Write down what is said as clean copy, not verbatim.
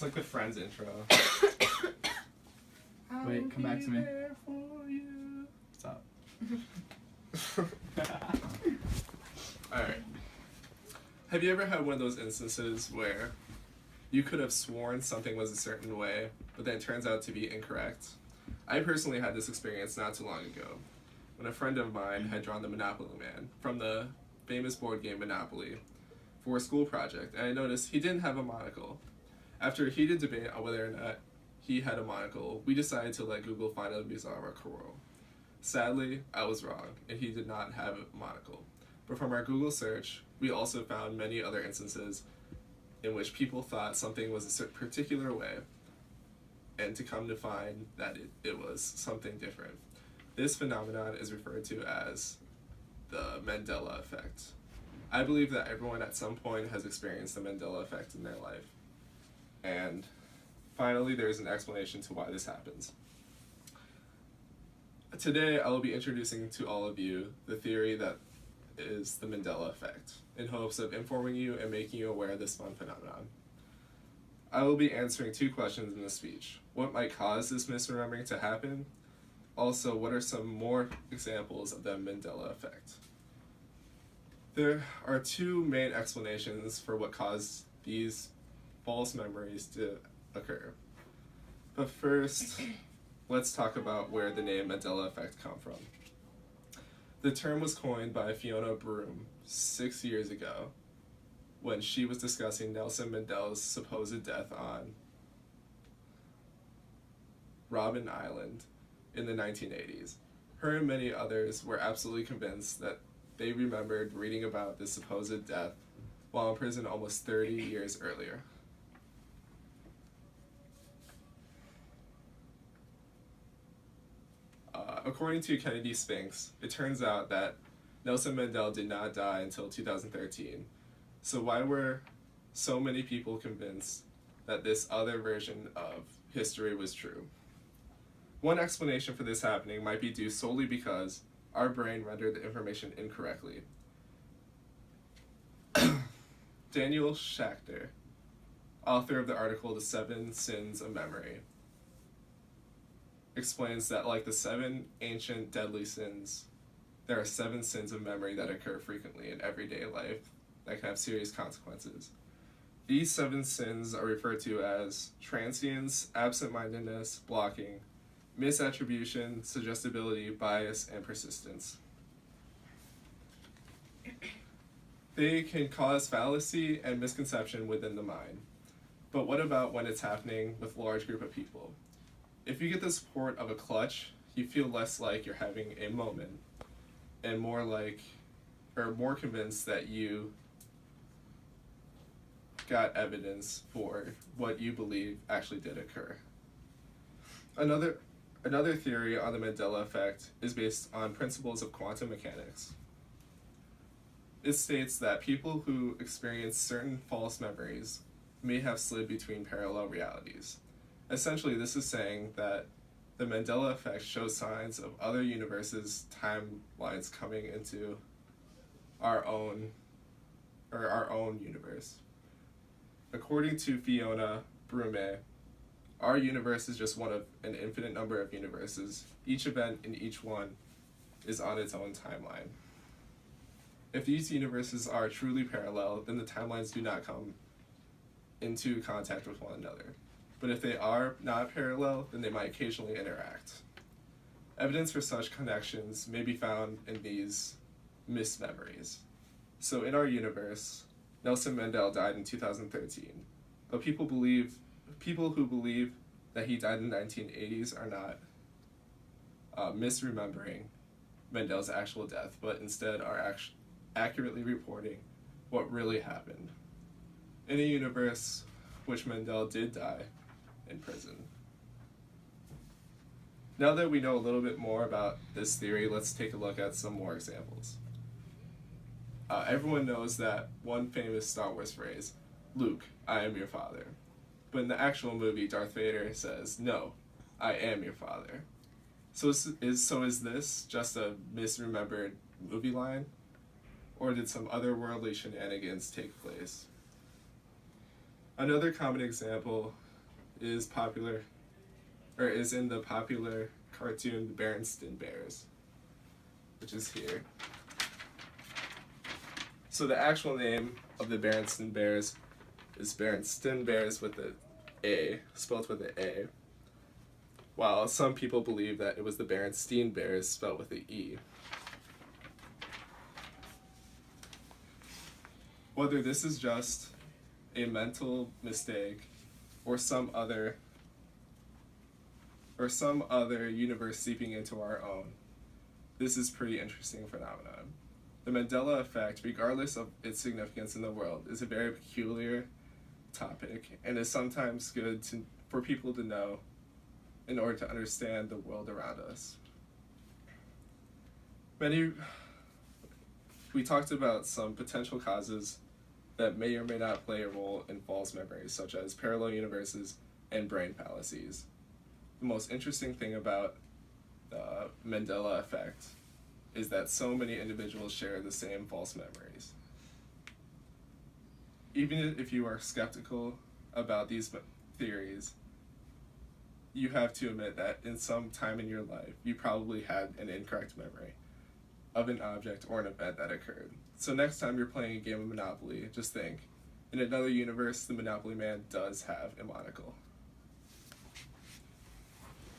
like the Friends intro. Wait, come back to me. Stop. Alright. Have you ever had one of those instances where you could have sworn something was a certain way, but then it turns out to be incorrect? I personally had this experience not too long ago, when a friend of mine had drawn the Monopoly Man from the famous board game Monopoly for a school project, and I noticed he didn't have a monocle. After a heated debate on whether or not he had a monocle, we decided to let Google find a bizarre quarrel. Sadly, I was wrong, and he did not have a monocle. But from our Google search, we also found many other instances in which people thought something was a particular way, and to come to find that it was something different. This phenomenon is referred to as the Mandela Effect. I believe that everyone at some point has experienced the Mandela Effect in their life. And finally, there is an explanation to why this happens. Today, I will be introducing to all of you the theory that is the Mandela Effect, in hopes of informing you and making you aware of this fun phenomenon. I will be answering two questions in this speech. What might cause this misremembering to happen? Also, what are some more examples of the Mandela Effect? There are two main explanations for what caused these false memories to occur. But first, let's talk about where the name Mandela Effect comes from. The term was coined by Fiona Broome 6 years ago when she was discussing Nelson Mandela's supposed death on Robben Island in the 1980s. Her and many others were absolutely convinced that they remembered reading about this supposed death while in prison almost 30 years earlier. According to Kennedy Spinks, it turns out that Nelson Mandela did not die until 2013. So why were so many people convinced that this other version of history was true? One explanation for this happening might be due solely because our brain rendered the information incorrectly. Daniel Schachter, author of the article The 7 Sins of Memory, explains that like the 7 ancient deadly sins, there are 7 sins of memory that occur frequently in everyday life that can have serious consequences. These 7 sins are referred to as transience, absent-mindedness, blocking, misattribution, suggestibility, bias, and persistence. They can cause fallacy and misconception within the mind. But what about when it's happening with a large group of people? If you get the support of a clutch, you feel less like you're having a moment and more convinced that you got evidence for what you believe actually did occur. Another theory on the Mandela Effect is based on principles of quantum mechanics. It states that people who experience certain false memories may have slid between parallel realities. Essentially, this is saying that the Mandela Effect shows signs of other universes' timelines coming into our own universe. According to Fiona Broome, our universe is just one of an infinite number of universes. Each event in each one is on its own timeline. If these universes are truly parallel, then the timelines do not come into contact with one another. But if they are not parallel, then they might occasionally interact. Evidence for such connections may be found in these mismemories. So in our universe, Nelson Mandela died in 2013, but people who believe that he died in the 1980s are not misremembering Mandela's actual death, but instead are accurately reporting what really happened. In a universe which Mandela did die in prison. Now that we know a little bit more about this theory, let's take a look at some more examples. Everyone knows that one famous Star Wars phrase, "Luke, I am your father." But in the actual movie, Darth Vader says, "No, I am your father." So is this just a misremembered movie line? Or did some otherworldly shenanigans take place? Another common example is popular, or is in the popular cartoon The Berenstain Bears, which is here. So the actual name of the Berenstain Bears is Berenstain Bears with the A, spelled with the A, while some people believe that it was the Berenstein Bears, spelled with the E. Whether this is just a mental mistake or some other universe seeping into our own, this is pretty interesting phenomenon. The Mandela Effect, regardless of its significance in the world, is a very peculiar topic and is sometimes good for people to know in order to understand the world around us. We talked about some potential causes that may or may not play a role in false memories, such as parallel universes and brain fallacies. The most interesting thing about the Mandela Effect is that so many individuals share the same false memories. Even if you are skeptical about these theories, you have to admit that in some time in your life, you probably had an incorrect memory of an object or an event that occurred. So next time you're playing a game of Monopoly, just think, in another universe, the Monopoly man does have a monocle.